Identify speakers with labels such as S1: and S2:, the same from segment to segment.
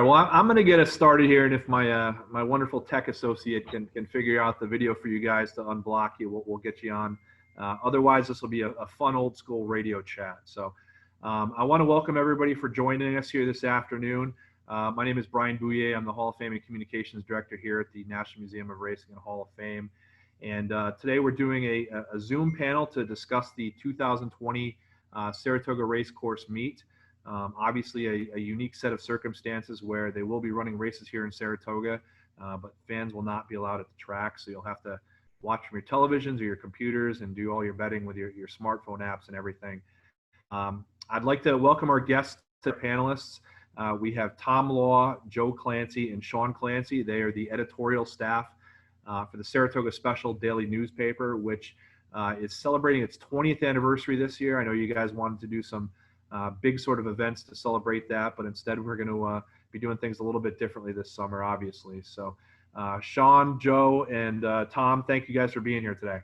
S1: Well, I'm going to get us started here, and if my wonderful tech associate can figure out the video for you guys to unblock you, we'll get you on. Otherwise, this will be a fun old school radio chat. So I want to welcome everybody for joining us here this afternoon. My name is Brien Bouyea. I'm the Hall of Fame and Communications Director here at the National Museum of Racing and Hall of Fame. And today we're doing a Zoom panel to discuss the 2020 Saratoga Race Course meet. Obviously a unique set of circumstances where they will be running races here in Saratoga, but fans will not be allowed at the track. So you'll have to watch from your televisions or your computers and do all your betting with your smartphone apps and everything. I'd like to welcome our guests to the panelists. We have Tom Law, Joe Clancy, and Sean Clancy. They are the editorial staff for the Saratoga Special daily newspaper, which is celebrating its 20th anniversary this year. I know you guys wanted to do some big sort of events to celebrate that, but instead we're going to be doing things a little bit differently this summer, obviously. So Sean, Joe, and Tom, thank you guys for being here today.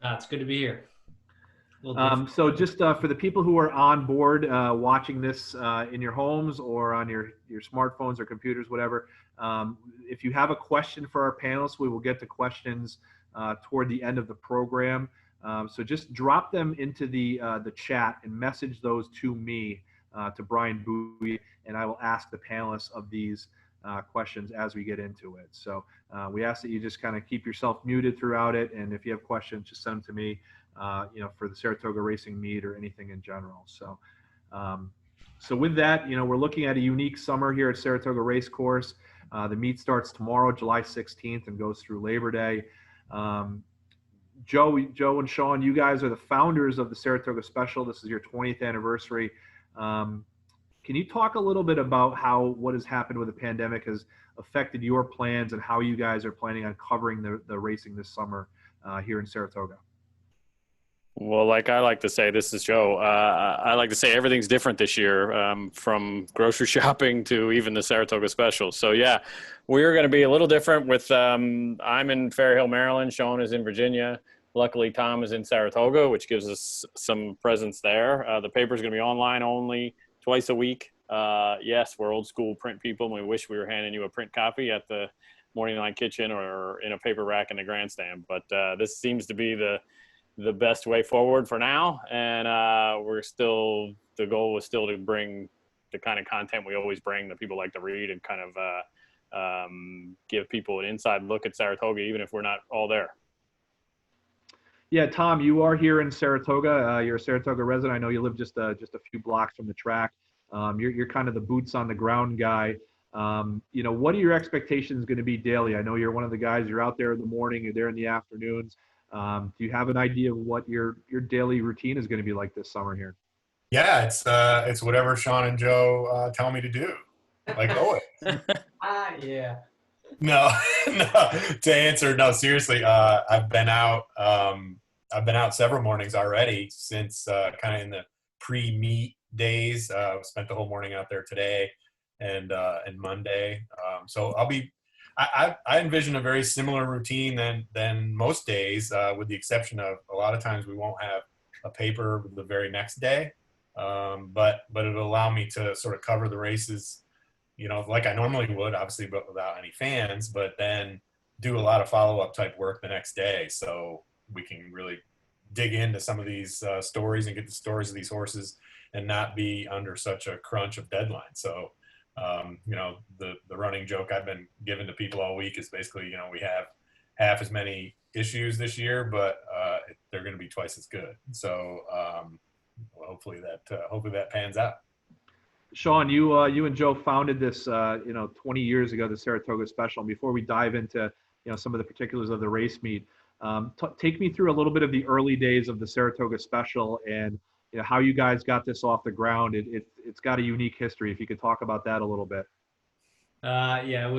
S2: It's good to be here.
S1: So just for the people who are on board watching this in your homes or on your smartphones or computers, whatever, if you have a question for our panelists, we will get to questions toward the end of the program. So just drop them into the chat and message those to me, to Brien Bouyea, and I will ask the panelists of these questions as we get into it. So we ask that you just kind of keep yourself muted throughout it, and if you have questions, just send them to me, for the Saratoga Racing meet or anything in general. So, so with that, we're looking at a unique summer here at Saratoga Race Course. The meet starts tomorrow, July 16th, and goes through Labor Day. Joe and Sean, you guys are the founders of the Saratoga Special. This is your 20th anniversary. Can you talk a little bit about how what has happened with the pandemic has affected your plans and how you guys are planning on covering the racing this summer here in Saratoga?
S3: Well, like I like to say, this is Joe. I like to say everything's different this year, from grocery shopping to even the Saratoga Special. So yeah, we're going to be a little different with, I'm in Fair Hill, Maryland. Sean is in Virginia. Luckily, Tom is in Saratoga, which gives us some presence there. The paper is going to be online only, twice a week. Yes, we're old school print people, and we wish we were handing you a print copy at the morning line kitchen or in a paper rack in the grandstand. But this seems to be the best way forward for now. And the goal was still to bring the kind of content we always bring that people like to read and kind of give people an inside look at Saratoga, even if we're not all there.
S1: Yeah, Tom, you are here in Saratoga. You're a Saratoga resident. I know you live just a few blocks from the track. You're kind of the boots on the ground guy. What are your expectations going to be daily? I know you're one of the guys. You're out there in the morning. You're there in the afternoons. Do you have an idea of what your daily routine is going to be like this summer here?
S4: Yeah, it's whatever Sean and Joe tell me to do. Like always.
S2: Yeah.
S4: No. To answer, no. Seriously, I've been out several mornings already since kind of in the pre-meet days. Spent the whole morning out there today and Monday. So I envision a very similar routine than most days, with the exception of a lot of times we won't have a paper the very next day. But it'll allow me to sort of cover the races, like I normally would, obviously, but without any fans, but then do a lot of follow-up type work the next day. So we can really dig into some of these stories and get the stories of these horses and not be under such a crunch of deadline. So, the running joke I've been giving to people all week is basically, we have half as many issues this year, but they're going to be twice as good. So hopefully that pans out.
S1: Sean, you and Joe founded this, 20 years ago, the Saratoga Special. And before we dive into, some of the particulars of the race meet, take me through a little bit of the early days of the Saratoga Special and how you guys got this off the ground. It's got a unique history. If you could talk about that a little bit.
S2: Yeah, it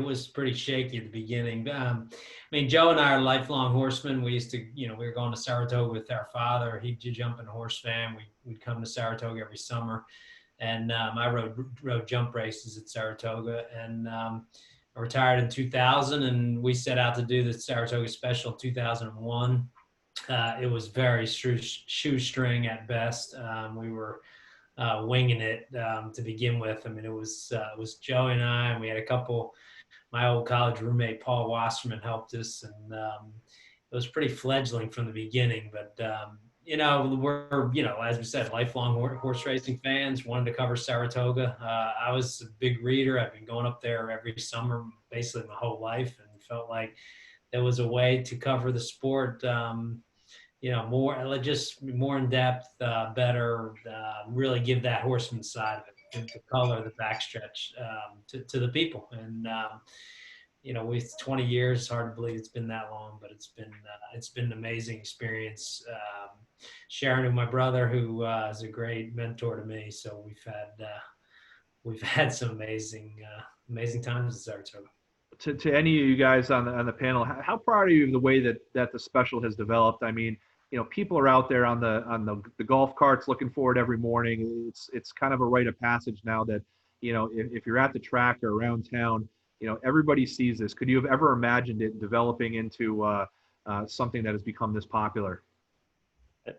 S2: was pretty shaky at the beginning. Joe and I are lifelong horsemen. We used to, we were going to Saratoga with our father. He'd jump in a horse fan. We'd come to Saratoga every summer, and I rode jump races at Saratoga. And I retired in 2000, and we set out to do the Saratoga Special in 2001. It was very shoestring at best. We were winging it to begin with. I mean, it was Joey and I, and we had a couple. My old college roommate Paul Wasserman helped us, and it was pretty fledgling from the beginning. But we're as we said, lifelong horse racing fans. Wanted to cover Saratoga. I was a big reader. I've been going up there every summer, basically my whole life, and felt like there was a way to cover the sport. More in depth, better, really give that horseman side of it, to color the backstretch to the people. And with 20 years, it's hard to believe it's been that long, but it's been an amazing experience. Sharing with my brother, who is a great mentor to me. So we've had some amazing times at Saratoga.
S1: To any of you guys on the panel, how proud are you of the way that the special has developed? I mean, people are out there on the golf carts looking for it every morning. It's kind of a rite of passage now that, if you're at the track or around town, everybody sees this. Could you have ever imagined it developing into something that has become this popular?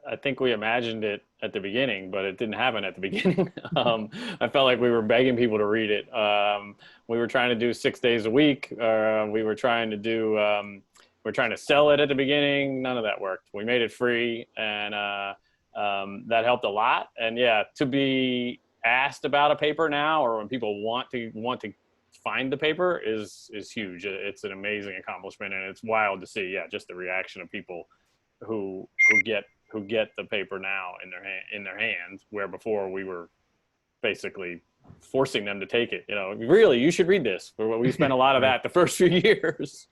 S3: I think we imagined it at the beginning, but it didn't happen at the beginning. I felt like we were begging people to read it. We were trying to do 6 days a week. We were trying to sell it at the beginning. None of that worked. We made it free, and that helped a lot. And yeah, to be asked about a paper now, or when people want to find the paper, is huge. It's an amazing accomplishment, and it's wild to see. Yeah, just the reaction of people who get the paper now in their hands, where before we were basically forcing them to take it. Really, you should read this. We spent a lot of that the first few years.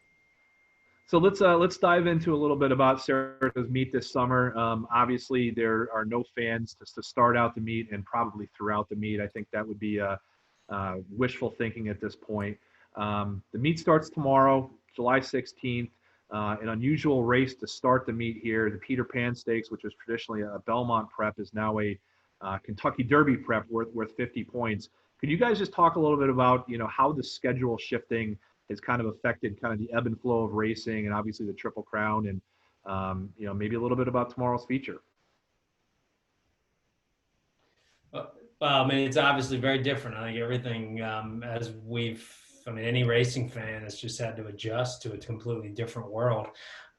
S1: So let's dive into a little bit about Saratoga's meet this summer. Obviously, there are no fans to start out the meet and probably throughout the meet. I think that would be wishful thinking at this point. The meet starts tomorrow, July 16th. An unusual race to start the meet here. The Peter Pan Stakes, which was traditionally a Belmont prep, is now a Kentucky Derby prep worth 50 points. Could you guys just talk a little bit about how the schedule shifting has kind of affected kind of the ebb and flow of racing, and obviously the Triple Crown, and maybe a little bit about tomorrow's feature?
S2: Well, I mean, it's obviously very different. I think everything any racing fan has just had to adjust to a completely different world.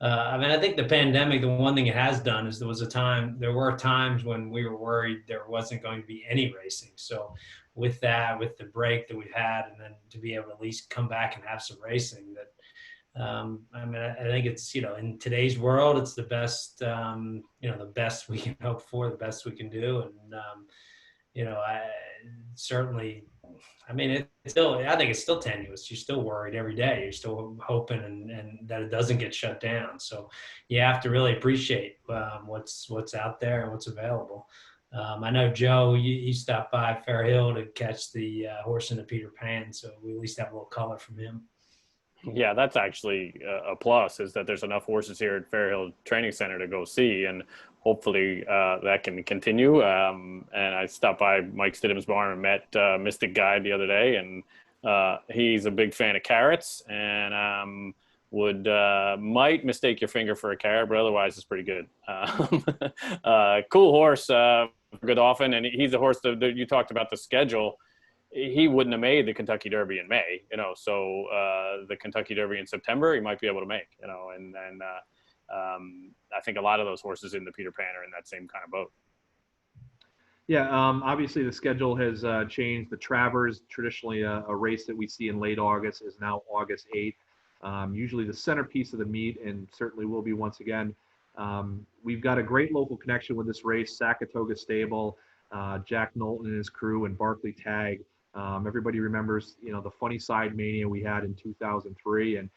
S2: I think the pandemic, the one thing it has done is there were times when we were worried there wasn't going to be any racing. So with the break that we've had, and then to be able to at least come back and have some racing, I think it's, in today's world, it's the best, the best we can hope for, the best we can do. And, I think it's still tenuous. You're still worried every day. You're still hoping and that it doesn't get shut down. So you have to really appreciate what's out there and what's available. I know Joe, he stopped by Fair Hill to catch the horse in the Peter Pan, so we at least have a little color from him.
S3: Yeah, that's actually a plus, is that there's enough horses here at Fair Hill Training Center to go see, and hopefully that can continue. And I stopped by Mike Stidham's barn and met Mystic Guide the other day, and he's a big fan of carrots, and might mistake your finger for a carrot, but otherwise it's pretty good. Cool horse, Godolphin, and he's a horse that you talked about the schedule. He wouldn't have made the Kentucky Derby in May, so the Kentucky Derby in September, he might be able to make, and I think a lot of those horses in the Peter Pan are in that same kind of boat.
S1: Yeah, obviously the schedule has changed. The Travers, traditionally a race that we see in late August, is now August 8th. Usually the centerpiece of the meet, and certainly will be once again. We've got a great local connection with this race, Saratoga Stable, Jack Knowlton and his crew, and Barkley Tag. Everybody remembers, the Funny Side Mania we had in 2003, and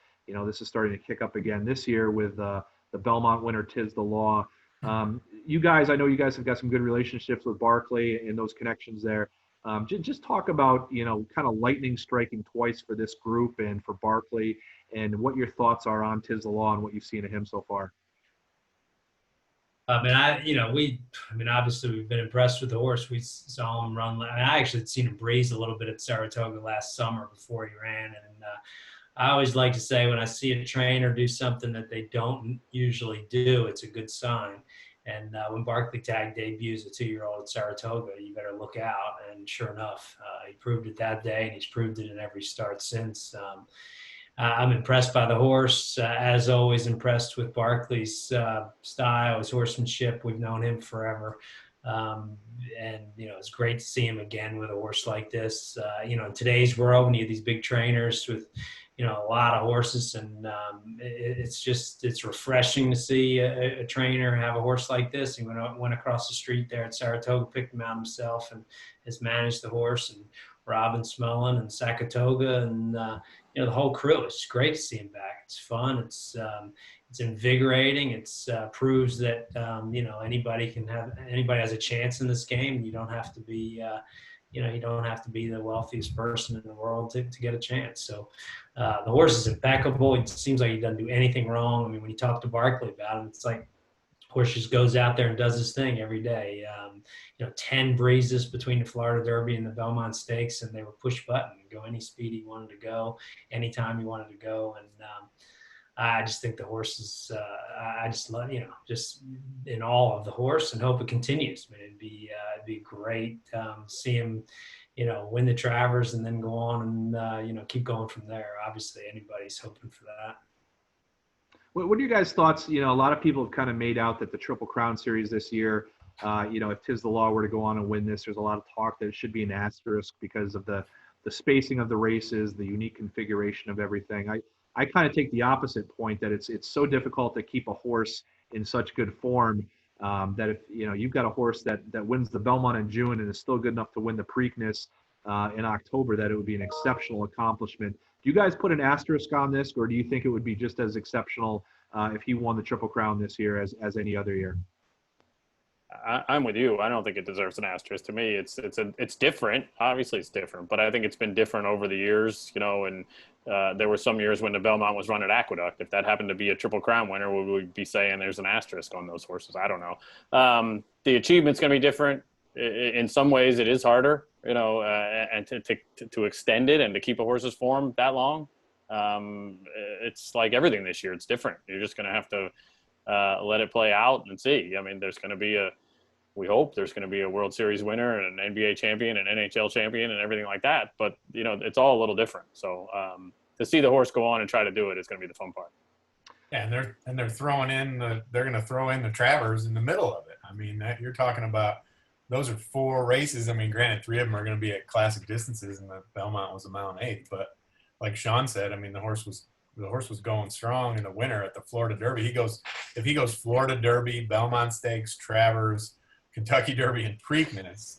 S1: this is starting to kick up again this year with the Belmont winner, Tis the Law. You guys, I know you guys have got some good relationships with Barkley and those connections there. Just talk about, kind of lightning striking twice for this group and for Barkley, and what your thoughts are on Tis the Law and what you've seen of him so far.
S2: Obviously we've been impressed with the horse. We saw him run. I actually had seen him breeze a little bit at Saratoga last summer before he ran. And I always like to say, when I see a trainer do something that they don't usually do, it's a good sign. And when Barkley Tag debuts a 2-year-old at Saratoga, you better look out. And sure enough, he proved it that day, and he's proved it in every start since. I'm impressed by the horse, as always impressed with Barkley's style, his horsemanship. We've known him forever. And, it's great to see him again with a horse like this. In today's world, when you have these big trainers with, a lot of horses, and it's refreshing to see a trainer have a horse like this. He went across the street there at Saratoga, picked him out himself, and has managed the horse, and Robin Smullen and Saratoga, and the whole crew. It's great to see him back. It's fun. It's invigorating. It's proves that anybody has a chance in this game. You don't have to be you don't have to be the wealthiest person in the world to get a chance. So the horse is impeccable. It seems like he doesn't do anything wrong. I mean, when you talk to Barkley about him, it's like horse just goes out there and does his thing every day. 10 breezes between the Florida Derby and the Belmont Stakes, and they were push button, go any speed he wanted to go, anytime he wanted to go. And I just think the horse is, I just love, just in awe of the horse, and hope it continues. I mean, it'd be great see him, win the Travers and then go on and, keep going from there. Obviously, anybody's hoping for that.
S1: What are your guys' thoughts? A lot of people have kind of made out that the Triple Crown Series this year, if Tiz the Law were to go on and win this, there's a lot of talk that it should be an asterisk because of the spacing of the races, the unique configuration of everything. I kind of take the opposite point, that it's so difficult to keep a horse in such good form that if you've got a horse that wins the Belmont in June and is still good enough to win the Preakness in October, that it would be an exceptional accomplishment. Do you guys put an asterisk on this, or do you think it would be just as exceptional if he won the Triple Crown this year as any other year?
S3: I'm with you. I don't think it deserves an asterisk. To me, it's different. Obviously, it's different, but I think it's been different over the years. And there were some years when the Belmont was run at Aqueduct. If that happened to be a Triple Crown winner, would we be saying there's an asterisk on those horses? I don't know. The achievement's going to be different. In some ways, it is harder, and to extend it and to keep a horse's form that long. It's like everything this year. It's different. You're just going to have to let it play out and see. I mean, there's going to be we hope there's going to be a World Series winner and an NBA champion and NHL champion and everything like that. But, it's all a little different. So to see the horse go on and try to do it is going to be the fun part.
S4: Yeah, and they're throwing in they're going to throw in the Travers in the middle of it. I mean, you're talking about, those are 4 races. I mean, granted, 3 of them are going to be at classic distances, and the Belmont was a mile and 1/8. But like Sean said, I mean, the horse was going strong in the winter at the Florida Derby. If he goes Florida Derby, Belmont Stakes, Travers, Kentucky Derby, and Preakness,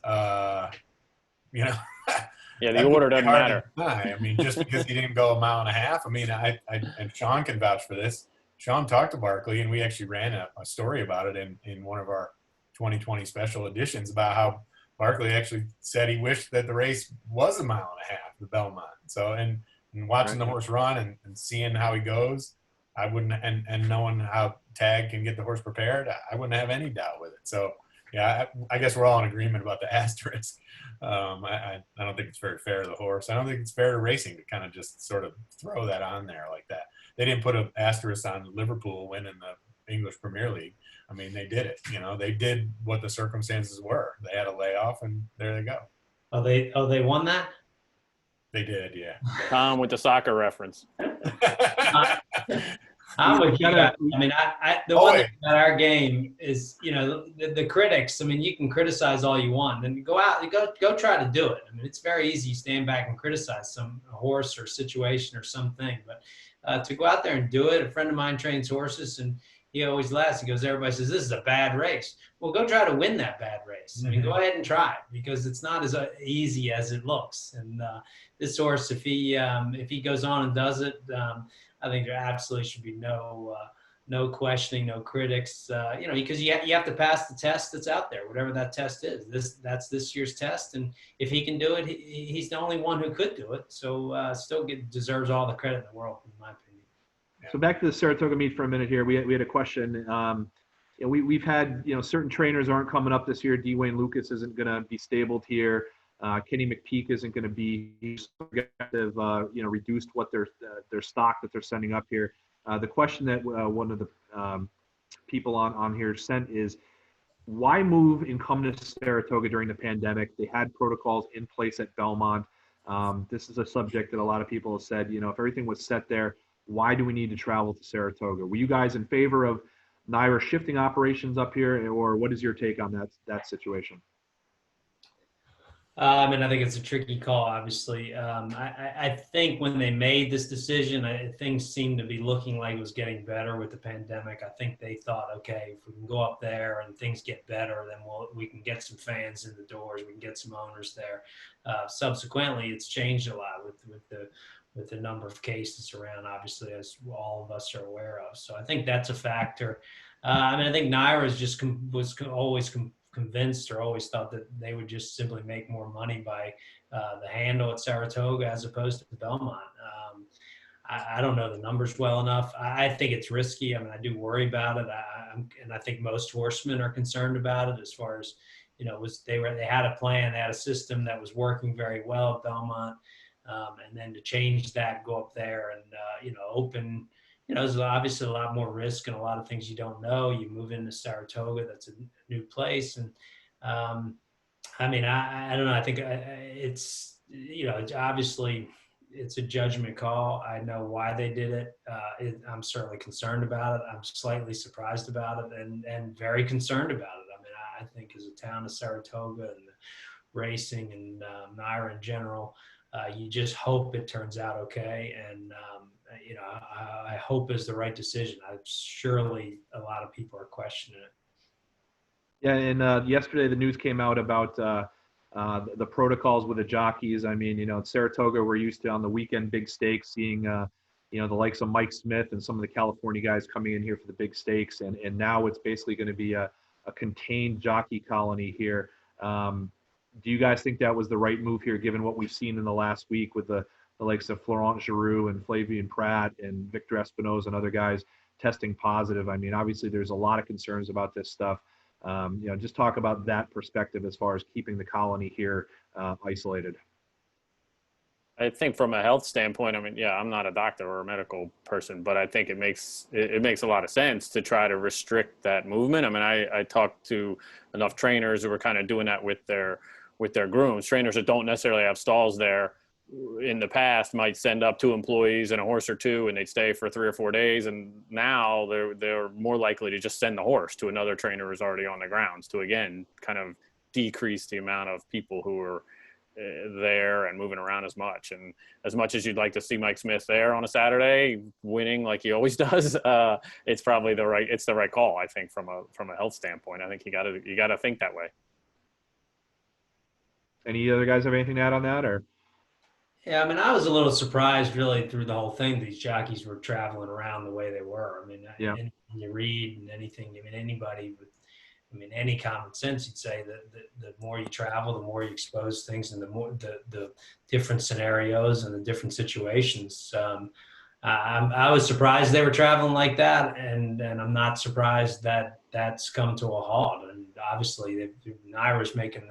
S3: yeah, the order doesn't matter.
S4: I mean, just because he didn't go a mile and a half. I mean, and Sean can vouch for this. Sean talked to Barkley, and we actually ran a story about it in one of our 2020 special editions, about how Barkley actually said he wished that the race was a mile and a half, the Belmont. So, and watching the horse run and seeing how he goes, I wouldn't, and knowing how Tag can get the horse prepared, I wouldn't have any doubt with it. So, yeah, I guess we're all in agreement about the asterisk. I don't think it's very fair to the horse. I don't think it's fair to racing to kind of just sort of throw that on there like that. They didn't put an asterisk on Liverpool winning the English Premier League. I mean, they did it. They did what the circumstances were. They had a layoff, and there they go.
S2: Oh, they won that?
S4: They did, yeah.
S3: Tom with the soccer reference.
S2: I'm with you. I mean, the one thing about our game is, the critics. I mean, you can criticize all you want, and go out, go try to do it. I mean, it's very easy. You stand back and criticize a horse or situation or something, but to go out there and do it. A friend of mine trains horses, and he always laughs. He goes, everybody says, this is a bad race. Well, go try to win that bad race. I mean, go ahead and try it, because it's not as easy as it looks. And this horse, if he goes on and does it, I think there absolutely should be no questioning, no critics, because you have to pass the test that's out there, whatever that test is. That's this year's test. And if he can do it, he's the only one who could do it. So still deserves all the credit in the world, in my opinion.
S1: So back to the Saratoga meet for a minute here. We had a question. We've had, certain trainers aren't coming up this year. Dwayne Lucas isn't going to be stabled here. Kenny McPeak isn't going to be reduced what their stock that they're sending up here. The question that one of the people on here sent is, why move and come to Saratoga during the pandemic? They had protocols in place at Belmont. This is a subject that a lot of people have said, you know, if everything was set there, why do we need to travel to Saratoga? Were you guys in favor of NYRA shifting operations up here, or what is your take on that situation?
S2: I mean, I think it's a tricky call, obviously. I think when they made this decision, things seemed to be looking like it was getting better with the pandemic. I think they thought, okay, if we can go up there and things get better, then we can get some fans in the doors, we can get some owners there. Subsequently, it's changed a lot with the number of cases around, obviously, as all of us are aware of. So I think that's a factor. I mean, I think NYRA is just always convinced or always thought that they would just simply make more money by the handle at Saratoga as opposed to Belmont. I don't know the numbers well enough. I think it's risky. I mean, I do worry about it. And I think most horsemen are concerned about it as far as, you know, they had a plan, they had a system that was working very well at Belmont. And then to change that, go up there and, you know, open, you know, there's obviously a lot more risk and a lot of things you don't know. You move into Saratoga, that's a new place. And I mean, I don't know. I think it's, you know, obviously it's a judgment call. I know why they did it. I'm certainly concerned about it. I'm slightly surprised about it and very concerned about it. I mean, I think as a town of Saratoga and the racing and NYRA in general, you just hope it turns out okay. And, you know, I hope is the right decision. Surely a lot of people are questioning it.
S1: Yeah, and yesterday the news came out about the protocols with the jockeys. I mean, you know, at Saratoga, we're used to on the weekend big stakes seeing, you know, the likes of Mike Smith and some of the California guys coming in here for the big stakes. And now it's basically going to be a contained jockey colony here. Do you guys think that was the right move here, given what we've seen in the last week with the likes of Florent Giroux and Flavien Prat and Victor Espinoza and other guys testing positive? I mean, obviously there's a lot of concerns about this stuff. You know, just talk about that perspective as far as keeping the colony here isolated.
S3: I think from a health standpoint, I mean, yeah, I'm not a doctor or a medical person, but I think it makes a lot of sense to try to restrict that movement. I mean, I talked to enough trainers who were kind of doing that with their grooms. Trainers that don't necessarily have stalls there in the past might send up 2 employees and a horse or 2, and they'd stay for 3 or 4 days. And now they're more likely to just send the horse to another trainer who's already on the grounds to, again, kind of decrease the amount of people who are there and moving around as much. And as much as you'd like to see Mike Smith there on a Saturday winning like he always does, it's probably the right call, I think, from a health standpoint. I think you got to think that way.
S1: Any other guys have anything to add on that, or?
S2: Yeah, I mean, I was a little surprised really through the whole thing. These jockeys were traveling around the way they were. I mean,
S1: yeah.
S2: Anything you read and anything, I mean, anybody with, I mean, any common sense, you'd say that the more you travel, the more you expose things and the more the different scenarios and the different situations. I was surprised they were traveling like that. And I'm not surprised that that's come to a halt. And obviously NYRA's making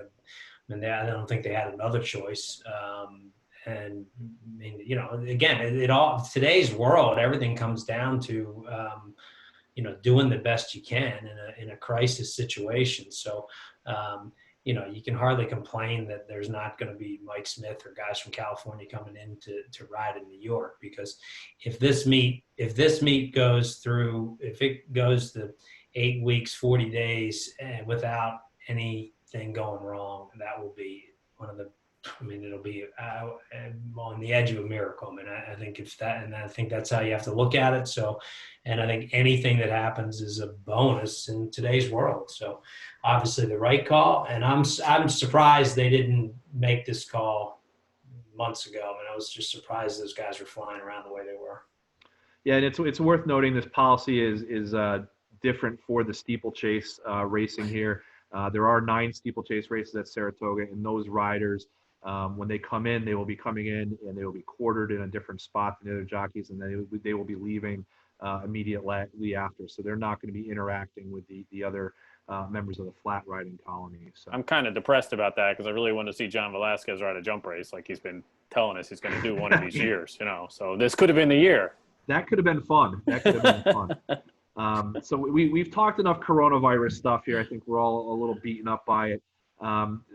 S2: I mean, I don't think they had another choice. And I mean, you know, again, it all, today's world, everything comes down to, you know, doing the best you can in a crisis situation. So, you know, you can hardly complain that there's not going to be Mike Smith or guys from California coming in to ride in New York, because if this meet goes through, if it goes to 8 weeks, 40 days and without anything going wrong, that will be one of the, I mean, it'll be on the edge of a miracle. I mean, I think if that, and I think that's how you have to look at it. So, and I think anything that happens is a bonus in today's world. So obviously the right call, and I'm surprised they didn't make this call months ago. I mean, I was just surprised those guys were flying around the way they were.
S1: Yeah, and it's worth noting this policy is different for the steeplechase racing here. There are 9 steeplechase races at Saratoga, and those riders, when they come in, they will be coming in and they will be quartered in a different spot than the other jockeys, and then they will be leaving immediately after. So they're not going to be interacting with the other members of the flat riding colony. So
S3: I'm kind of depressed about that, because I really want to see John Velasquez ride a jump race like he's been telling us he's going to do one of these years, you know. So this could have been the year.
S1: That could have been fun. That could have been fun. So we've talked enough coronavirus stuff here. I think we're all a little beaten up by it.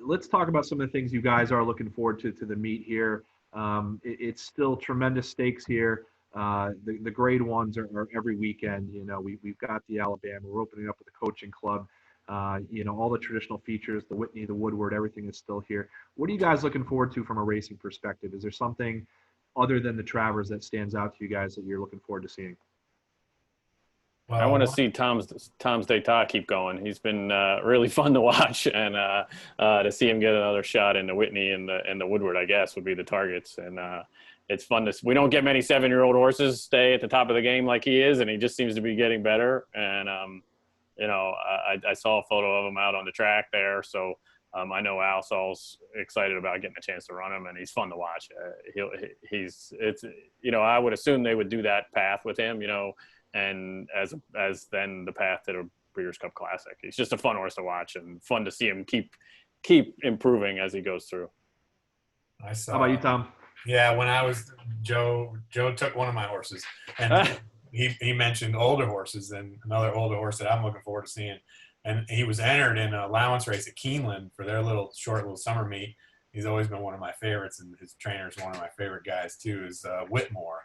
S1: Let's talk about some of the things you guys are looking forward to the meet here. It's still tremendous stakes here. The grade ones are every weekend. You know, we've got the Alabama. We're opening up with the coaching club. You know, all the traditional features, the Whitney, the Woodward, everything is still here. What are you guys looking forward to from a racing perspective? Is there something other than the Travers that stands out to you guys that you're looking forward to seeing?
S3: I want to see Tom's Data keep going. He's been really fun to watch, and to see him get another shot in the Whitney and the Woodward, I guess, would be the targets. And it's fun to. We don't get many 7-year-old horses stay at the top of the game like he is, and he just seems to be getting better. And you know, I saw a photo of him out on the track there, so I know Al Saul's excited about getting a chance to run him, and he's fun to watch. It's you know, I would assume they would do that path with him, you know. And as then the path to the Breeders' Cup Classic. He's just a fun horse to watch and fun to see him keep improving as he goes through.
S4: I saw.
S1: How about you, Tom?
S4: Yeah, when I was Joe took one of my horses, and he mentioned older horses, and another older horse that I'm looking forward to seeing. And he was entered in an allowance race at Keeneland for their short little summer meet. He's always been one of my favorites, and his trainer's one of my favorite guys too. Is Whitmore.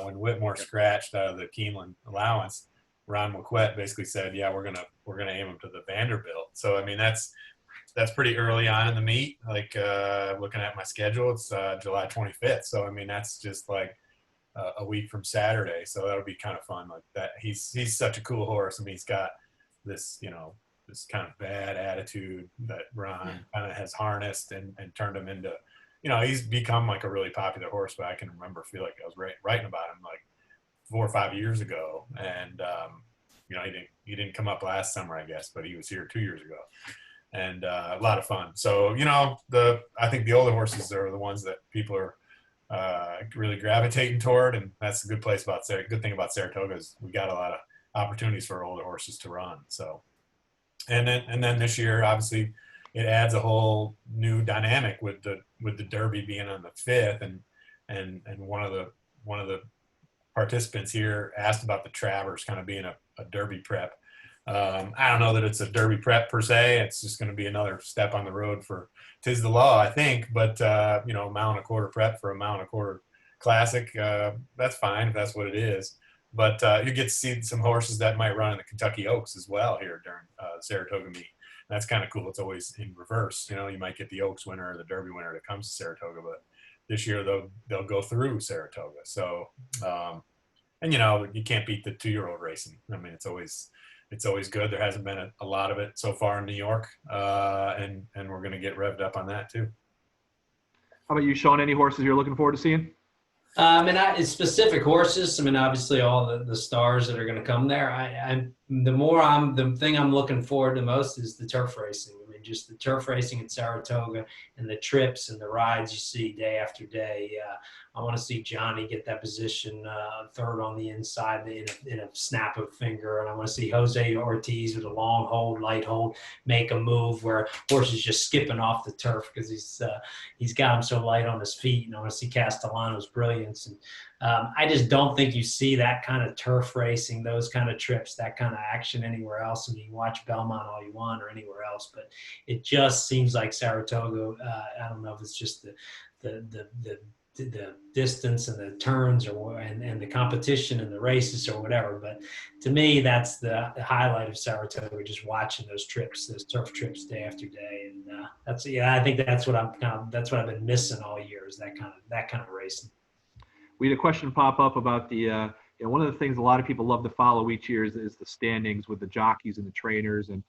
S4: When Whitmore scratched out of the Keeneland allowance, Ron McQuett basically said, "Yeah, we're gonna aim him to the Vanderbilt." So I mean, that's pretty early on in the meet. Like looking at my schedule, it's July 25th. So I mean, that's just like a week from Saturday. So that'll be kind of fun. Like that, he's such a cool horse. I mean, he's got this, you know, this kind of bad attitude that Ron kind of has harnessed and turned him into. You know, he's become like a really popular horse, but I can feel like I was writing about him like 4 or 5 years ago. And, you know, he didn't come up last summer, I guess, but he was here 2 years ago, and a lot of fun. So, you know, I think the older horses are the ones that people are really gravitating toward. And that's the good thing about Saratoga is we got a lot of opportunities for older horses to run. So, and then this year, obviously, it adds a whole new dynamic with the Derby being on the 5th, and one of the participants here asked about the Travers kind of being a Derby prep. I don't know that it's a Derby prep per se. It's just going to be another step on the road for Tis the Law, I think. But you know, a mile and a quarter prep for a mile and a quarter classic, that's fine if that's what it is. But you get to see some horses that might run in the Kentucky Oaks as well here during Saratoga meet. That's kind of cool. It's always in reverse. You know, you might get the Oaks winner or the Derby winner that comes to Saratoga, but this year they'll go through Saratoga. So, and you know, you can't beat the 2-year-old racing. I mean, it's always good. There hasn't been a lot of it so far in New York, and we're going to get revved up on that too.
S1: How about you, Sean? Any horses you're looking forward to seeing?
S2: And specific horses. I mean, obviously all the stars that are going to come there. The thing I'm looking forward to most is the turf racing. I mean, just the turf racing at Saratoga and the trips and the rides you see day after day. I want to see Johnny get that position, third on the inside in a snap of a finger. And I want to see Jose Ortiz with a long hold, light hold, make a move where horse is just skipping off the turf because he's got him so light on his feet. And I want to see Castellano's brilliance. And I just don't think you see that kind of turf racing, those kind of trips, that kind of action anywhere else. I mean, you can watch Belmont all you want or anywhere else, but it just seems like Saratoga. I don't know if it's just the distance and the turns and the competition and the races or whatever, but to me that's the highlight of Saratoga, just watching those turf trips day after day. And I think that's what I've been missing all year, is that kind of racing.
S1: We had a question pop up about the one of the things a lot of people love to follow each year is the standings with the jockeys and the trainers, and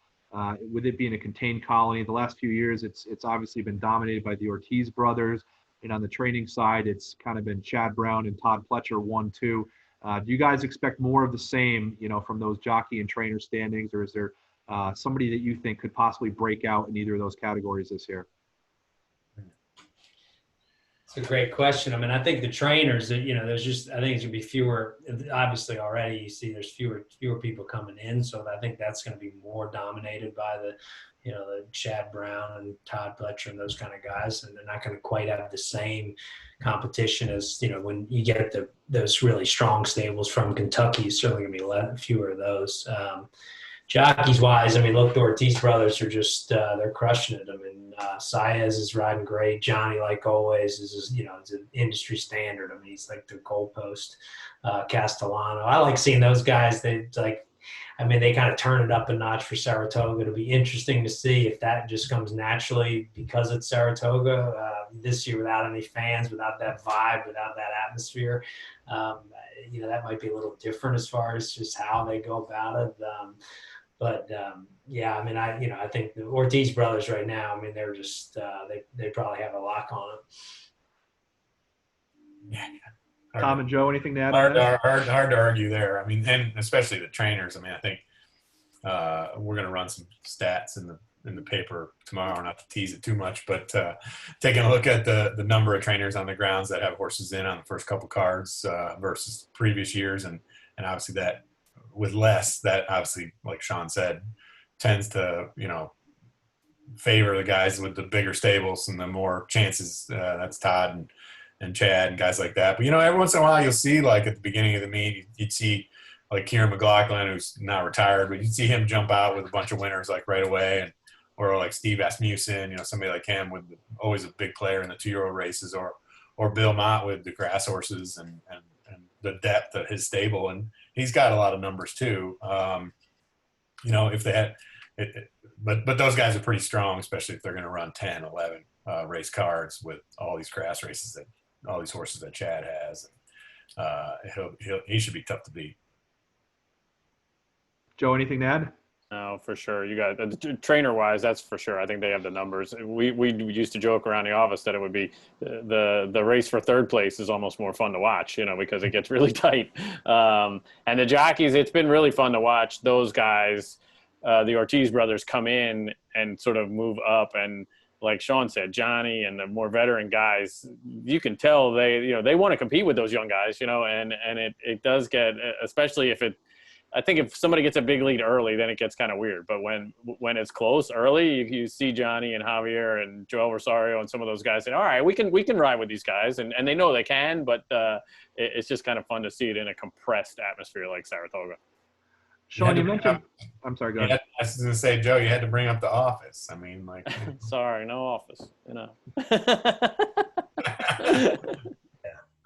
S1: with it being a contained colony, the last few years it's obviously been dominated by the Ortiz brothers. And on the training side, it's kind of been Chad Brown and Todd Pletcher 1-2. Do you guys expect more of the same, you know, from those jockey and trainer standings, or is there somebody that you think could possibly break out in either of those categories this year?
S2: It's a great question. I mean, I think the trainers, you know, I think it's going to be fewer. Obviously, already you see there's fewer people coming in, so I think that's going to be more dominated by the Chad Brown and Todd Pletcher and those kind of guys, and they're not going to quite have the same competition as, when you get those really strong stables from Kentucky. It's certainly going to be fewer of those. Jockeys wise, look, the Ortiz brothers are just, they're crushing it. Saez is riding great. Johnny, like always, is, it's an industry standard. He's like the goalpost. Castellano, I like seeing those guys. They kind of turn it up a notch for Saratoga. It'll be interesting to see if that just comes naturally because it's Saratoga this year, without any fans, without that vibe, without that atmosphere. That might be a little different as far as just how they go about it. I think the Ortiz brothers right now, they're just, they probably have a lock on it.
S4: Yeah.
S1: Tom and Joe, anything to add?
S4: Hard to argue there. And especially the trainers. I think we're going to run some stats in the paper tomorrow, not to tease it too much, but taking a look at the number of trainers on the grounds that have horses in on the first couple cards versus previous years, and obviously that with less, that obviously, like Sean said, tends to favor the guys with the bigger stables and the more chances. That's Todd and Chad and guys like that. But every once in a while you'll see, like at the beginning of the meet, you'd see like Kieran McLaughlin, who's not retired, but you'd see him jump out with a bunch of winners like right away, or like Steve Asmussen, somebody like him with always a big player in the 2-year-old races, or Bill Mott with the grass horses and the depth of his stable, and he's got a lot of numbers too. If they had but those guys are pretty strong, especially if they're going to run 10, 11 race cards with all these grass races that all these horses that Chad has. He should be tough to beat.
S1: Joe, anything to add?
S3: No, for sure. You got trainer-wise, that's for sure. I think they have the numbers. We used to joke around the office that it would be the race for third place is almost more fun to watch, because it gets really tight. And the jockeys, it's been really fun to watch those guys. The Ortiz brothers come in and sort of move up, and like Sean said, Johnny and the more veteran guys, you can tell they want to compete with those young guys, and it does get, especially I think if somebody gets a big lead early, then it gets kind of weird. But when it's close early, you see Johnny and Javier and Joel Rosario and some of those guys say, all right, we can ride with these guys. And they know they can, but it's just kind of fun to see it in a compressed atmosphere like Saratoga.
S1: Sean, you mentioned – I'm sorry, go ahead.
S4: I was going to say, Joe, you had to bring up the office.
S3: Sorry, no office,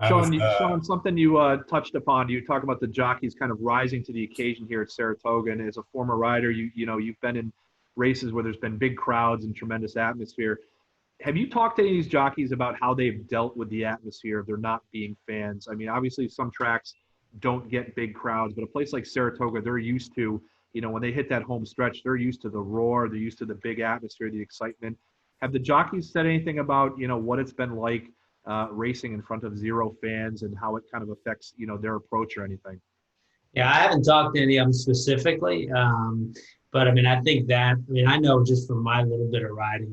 S1: Sean, something you touched upon. You talk about the jockeys kind of rising to the occasion here at Saratoga, and as a former rider, you've been in races where there's been big crowds and tremendous atmosphere. Have you talked to any of these jockeys about how they've dealt with the atmosphere of there not being fans? Obviously some tracks don't get big crowds, but a place like Saratoga, they're used to, when they hit that home stretch, they're used to the roar, they're used to the big atmosphere, the excitement. Have the jockeys said anything about, what it's been like racing in front of zero fans and how it kind of affects, their approach or anything?
S2: Yeah, I haven't talked to any of them specifically. But I think that, I know just from my little bit of riding,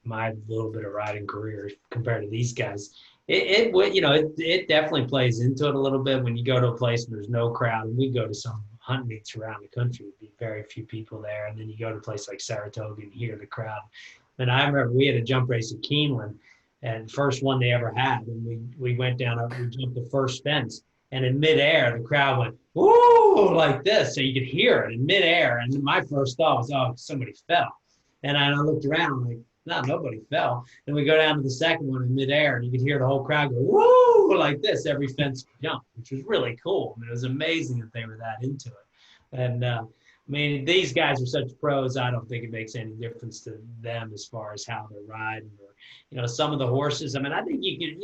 S2: my little bit of riding career compared to these guys, it definitely plays into it a little bit when you go to a place and there's no crowd. And we go to some hunt meets around the country, there'd be very few people there. And then you go to a place like Saratoga and hear the crowd. And I remember we had a jump race at Keeneland, and first one they ever had. And we went down, we jumped the first fence, and in midair, the crowd went, woo, like this. So you could hear it in midair. And my first thought was, oh, somebody fell. And I looked around, I'm like, no, nobody fell. Then we go down to the second one in midair, and you could hear the whole crowd go, woo, like this, every fence jump, which was really cool. It was amazing that they were that into it. And these guys are such pros, I don't think it makes any difference to them as far as how they're riding or, some of the horses. I think you can,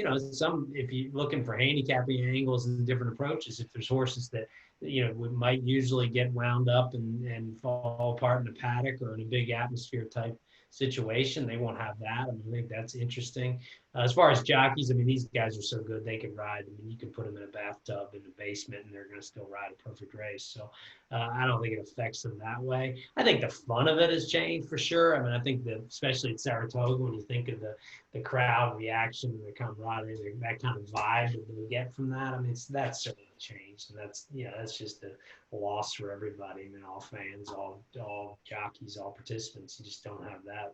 S2: if you're looking for handicapping angles and different approaches, if there's horses that, might usually get wound up and fall apart in a paddock or in a big atmosphere type situation, they won't have that. I think that's interesting. As far as jockeys, these guys are so good they can ride. You can put them in a bathtub in the basement and they're going to still ride a perfect race. So I don't think it affects them that way. I think the fun of it has changed for sure. I mean, I think that especially at Saratoga, when you think of the crowd reaction, the camaraderie, that kind of vibe that they get from that, I mean, that's certainly changed, and that's just a loss for everybody. I mean, all fans, all jockeys, all participants. You just don't have that.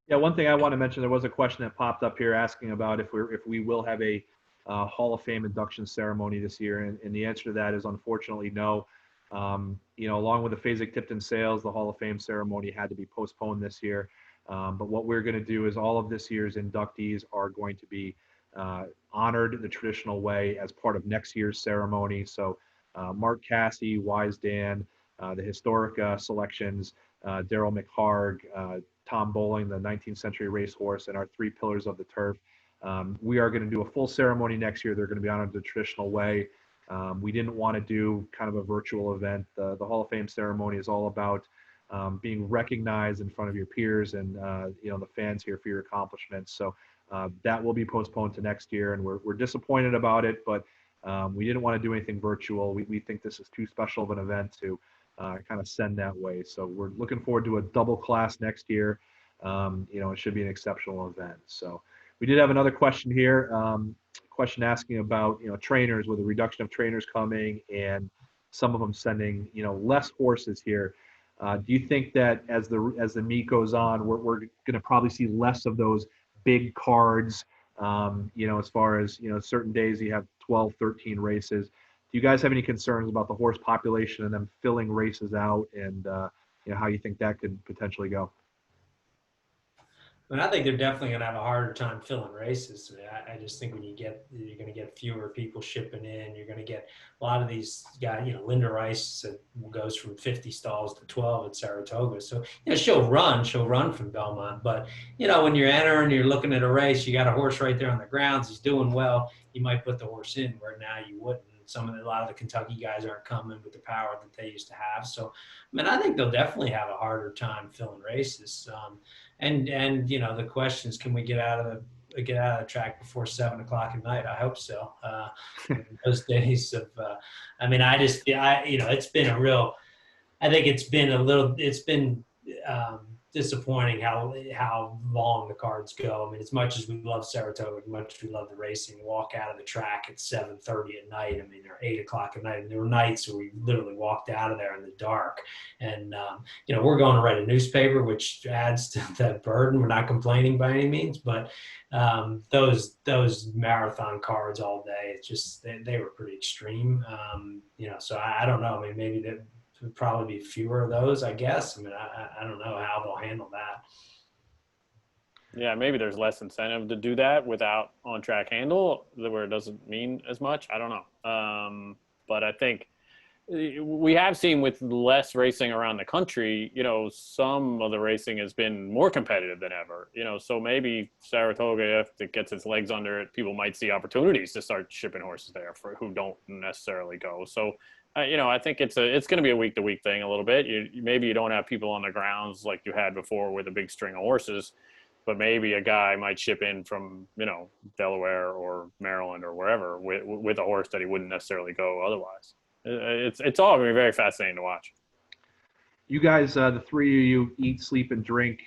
S1: Yeah, one thing I want to mention, there was a question that popped up here asking about if we will have a Hall of Fame induction ceremony this year, and the answer to that is unfortunately no. Along with the Fasig-Tipton sales, the Hall of Fame ceremony had to be postponed this year. But what we're going to do is all of this year's inductees are going to be honored the traditional way as part of next year's ceremony. So Mark Cassey, Wise Dan, the historic selections, Daryl McHarg, Tom Bowling, the 19th century racehorse, and our three pillars of the turf. We are going to do a full ceremony next year. They're going to be honored the traditional way. We didn't want to do kind of a virtual event. The Hall of Fame ceremony is all about being recognized in front of your peers and the fans here for your accomplishments. So that will be postponed to next year, and we're disappointed about it, but we didn't want to do anything virtual. We think this is too special of an event to kind of send that way. So we're looking forward to a double class next year. It should be an exceptional event. So we did have another question here. Question asking about trainers, with a reduction of trainers coming and some of them sending less horses here. Do you think that as the meet goes on, we're going to probably see less of those big cards? As far as certain days you have 12, 13 races. Do you guys have any concerns about the horse population and them filling races out, and how you think that could potentially go?
S2: I mean, I think they're definitely going to have a harder time filling races. I mean, I just think when you're going to get fewer people shipping in. You're going to get a lot of these guys. Linda Rice goes from 50 stalls to 12 at Saratoga. So she'll run from Belmont. But when you're entering, you're looking at a race. You got a horse right there on the grounds. He's doing well. You might put the horse in where now you wouldn't. A lot of the Kentucky guys aren't coming with the power that they used to have. So, I mean, I think they'll definitely have a harder time filling races. And the question is, can we get out of the track before 7 o'clock at night? I hope so. Those days of, it's been a real. I think it's been disappointing how long the cards go. I mean, as much as we love Saratoga, as much as we love the racing, walk out of the track at 7:30 at night. I mean, or 8 o'clock at night. And there were nights where we literally walked out of there in the dark. And we're going to write a newspaper, which adds to that burden. We're not complaining by any means, but those marathon cards all day, it's just they were pretty extreme. So I don't know. I mean, maybe that would probably be fewer of those, I guess. I mean, I don't know how they'll handle that.
S3: Yeah, maybe there's less incentive to do that without on-track handle, where it doesn't mean as much. I don't know. But I think we have seen with less racing around the country, some of the racing has been more competitive than ever. So maybe Saratoga, if it gets its legs under it, people might see opportunities to start shipping horses there for who don't necessarily go. So I think it's going to be a week-to-week thing a little bit. Maybe you don't have people on the grounds like you had before with a big string of horses, but maybe a guy might ship in from Delaware or Maryland or wherever with a horse that he wouldn't necessarily go otherwise. It's all going to be very fascinating to watch.
S1: You guys, the three of you, eat, sleep, and drink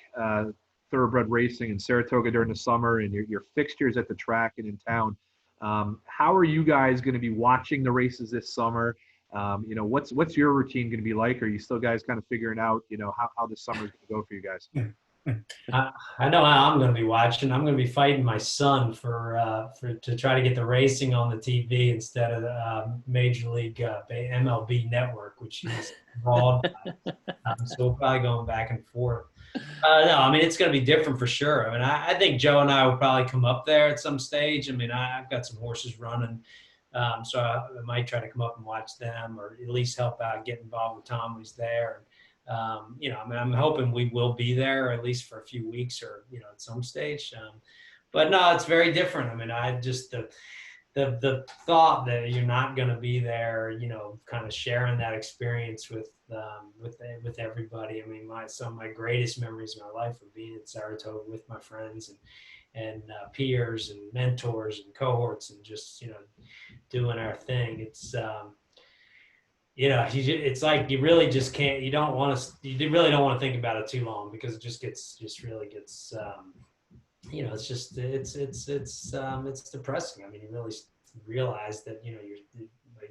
S1: thoroughbred racing in Saratoga during the summer, and your fixtures at the track and in town. How are you guys going to be watching the races this summer? What's your routine going to be like? Are you still guys kind of figuring out, how this summer is going to go for you guys?
S2: I know how I'm going to be watching. I'm going to be fighting my son to try to get the racing on the TV instead of the Major League MLB Network, which is raw. So we're probably going back and forth. No, I mean, it's going to be different for sure. I mean, I think Joe and I will probably come up there at some stage. I mean, I've got some horses running. So I might try to come up and watch them, or at least help out, get involved with Tom who's there. I'm hoping we will be there at least for a few weeks, or, at some stage. But no, it's very different. I mean, I just, the thought that you're not going to be there, kind of sharing that experience with everybody. I mean, some of my greatest memories of my life are being at Saratoga with my friends and peers and mentors and cohorts, and just, doing our thing. It's, it's like you really just can't. You don't want to. You really don't want to think about it too long because it just really gets. It's just it's depressing. I mean, you really realize that a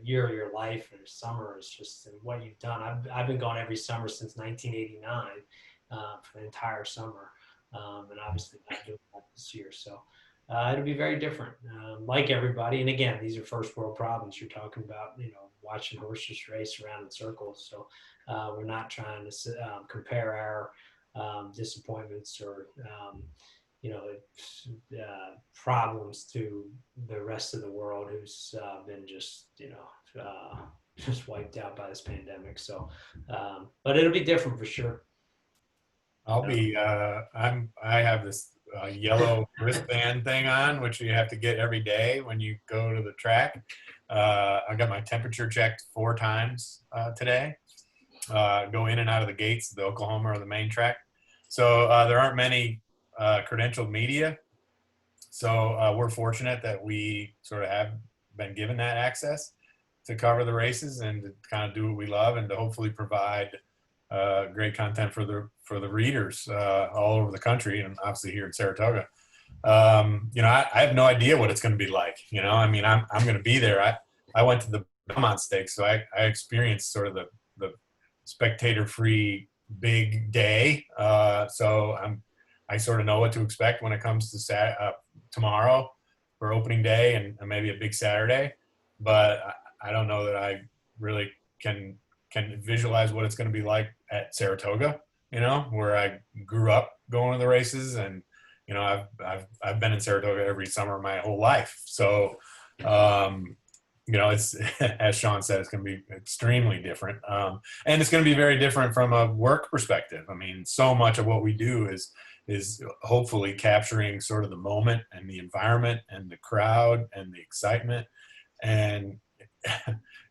S2: year of your life or summer is just and what you've done. I've been going every summer since 1989 for the entire summer, and obviously not doing that this year. So it'll be very different, like everybody. And again, these are first world problems. You're talking about watching horses race around in circles. So we're not trying to compare our disappointments or problems to the rest of the world who's been just wiped out by this pandemic. So but it'll be different for sure.
S4: I have this yellow wristband thing on, which you have to get every day when you go to the track. I got my temperature checked 4 times today. Go in and out of the gates, the Oklahoma or the main track. So there aren't many credentialed media. So we're fortunate that we sort of have been given that access to cover the races and to kind of do what we love and to hopefully provide great content for the readers all over the country and obviously here in Saratoga. I have no idea what it's going to be like. I mean, I'm going to be there. I went to the Belmont Stakes, so I experienced sort of the spectator-free big day. So I sort of know what to expect when it comes to tomorrow for opening day and maybe a big Saturday, but I don't know that I really can visualize what it's going to be like at Saratoga, where I grew up going to the races, and I've been in Saratoga every summer my whole life. So it's as Sean said, it's going to be extremely different, and it's going to be very different from a work perspective. I mean, so much of what we do is hopefully capturing sort of the moment and the environment and the crowd and the excitement. And,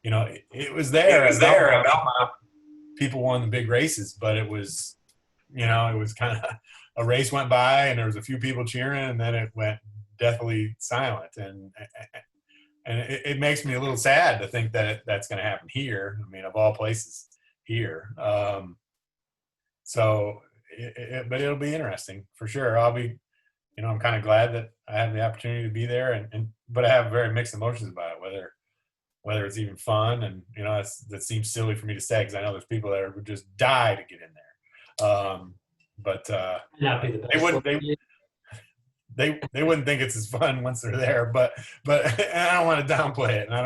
S4: it was there. People won the big races, but it was kind of a race went by and there was a few people cheering and then it went deathly silent. And it makes me a little sad to think that that's going to happen here. I mean, of all places here. But it'll be interesting for sure. I'll be, I'm kind of glad that I have the opportunity to be there, but I have very mixed emotions about it, whether it's even fun. And, that seems silly for me to say because I know there's people that would just die to get in there. But they wouldn't think it's as fun once they're there, but I don't want to downplay it. And I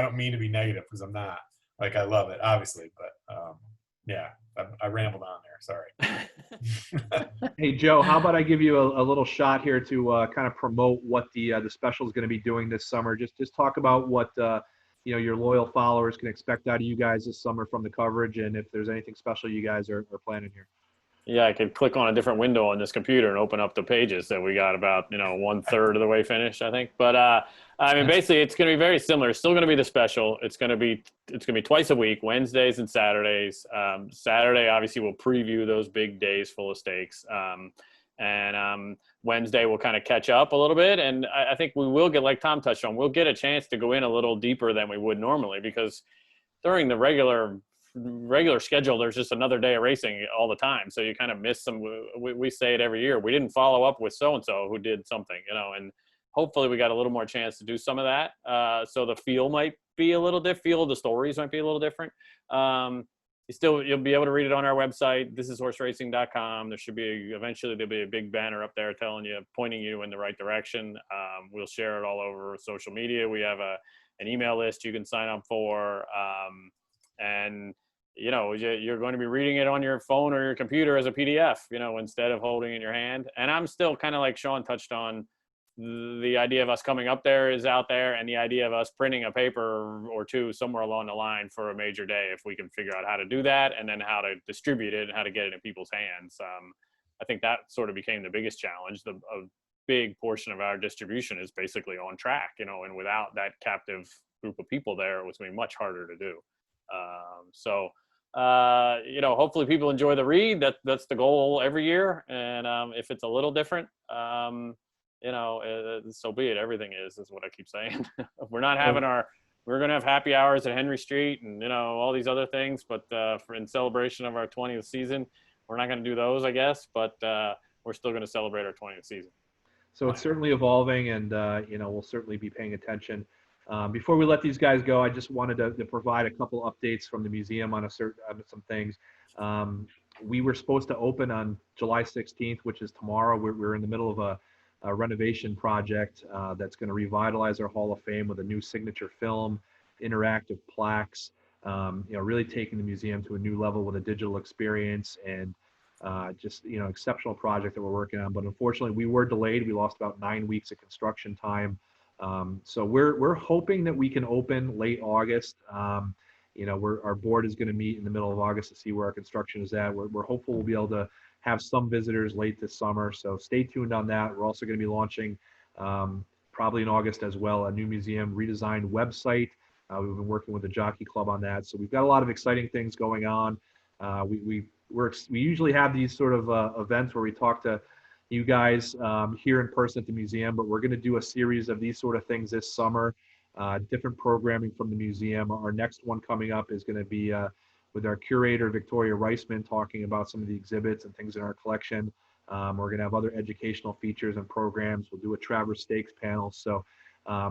S4: don't mean to be negative because I'm not. Like, I love it, obviously, but yeah. I rambled on there. Sorry.
S1: Hey, Joe, how about I give you a little shot here to kind of promote what the special is going to be doing this summer. Just talk about what your loyal followers can expect out of you guys this summer from the coverage, and if there's anything special you guys are planning here.
S3: Yeah, I could click on a different window on this computer and open up the pages that we got about 1/3 of the way finished, I think. But I mean, basically, it's going to be very similar. It's still going to be the special. It's going to be twice a week, Wednesdays and Saturdays. Saturday, obviously, we'll preview those big days full of stakes. And Wednesday, we'll kind of catch up a little bit. And I think we will get, like Tom touched on, we'll get a chance to go in a little deeper than we would normally because during the regular schedule, there's just another day of racing all the time. So you kind of miss some, we say it every year. We didn't follow up with so-and-so who did something, and hopefully we got a little more chance to do some of that. So the feel might be a little different. Feel of the stories might be a little different. You'll be able to read it on our website. thisishorseracing.com. Eventually there'll be a big banner up there pointing you in the right direction. We'll share it all over social media. We have an email list you can sign up for. And you're going to be reading it on your phone or your computer as a PDF, instead of holding it in your hand. And I'm still kind of like Sean touched on, the idea of us coming up there is out there, and the idea of us printing a paper or two somewhere along the line for a major day, if we can figure out how to do that and then how to distribute it and how to get it in people's hands. I think that sort of became the biggest challenge. A big portion of our distribution is basically on track, and without that captive group of people there, it was going to be much harder to do. Hopefully people enjoy the read. That's the goal every year. And if it's a little different, so be it. Everything is what I keep saying. We're not having our we're going to have happy hours at Henry Street and, you know, all these other things. But in celebration of our 20th season, we're not going to do those, I guess. But we're still going to celebrate our 20th season.
S1: So it's certainly evolving, and you know, we'll certainly be paying attention. Before we let these guys go, I just wanted to provide a couple updates from the museum on some things. We were supposed to open on July 16th, which is tomorrow. We're in the middle of a renovation project that's going to revitalize our Hall of Fame with a new signature film, interactive plaques, you know, really taking the museum to a new level with a digital experience, and just, you know, exceptional project that we're working on. But unfortunately, we were delayed. We lost about 9 weeks of construction time. So we're hoping that we can open late August. You know, our board is going to meet in the middle of August to see where our construction is at. We're hopeful we'll be able to have some visitors late this summer. So stay tuned on that. We're also going to be launching, probably in August as well, a new museum redesigned website. We've been working with the Jockey Club on that. So we've got a lot of exciting things going on. We usually have these sort of events where we talk to you guys here in person at the museum, but we're going to do a series of these sort of things this summer, different programming from the museum. Our next one coming up is going to be with our curator, Victoria Reisman, talking about some of the exhibits and things in our collection. We're going to have other educational features and programs. We'll do a Travers Stakes panel. So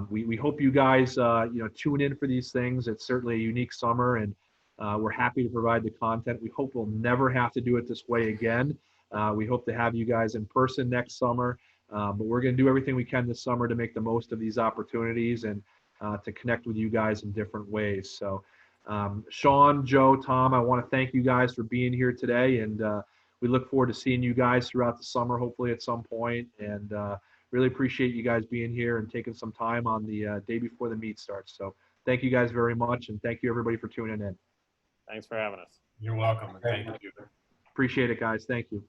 S1: we hope you guys, you know, tune in for these things. It's certainly a unique summer, and we're happy to provide the content. We hope we'll never have to do it this way again. We hope to have you guys in person next summer, but we're going to do everything we can this summer to make the most of these opportunities and to connect with you guys in different ways. So Sean, Joe, Tom, I want to thank you guys for being here today, and we look forward to seeing you guys throughout the summer, hopefully at some point, and really appreciate you guys being here and taking some time on the day before the meet starts. So thank you guys very much, and thank you everybody for tuning in.
S3: Thanks for having us.
S4: You're welcome. Thank you.
S1: Appreciate it, guys. Thank you.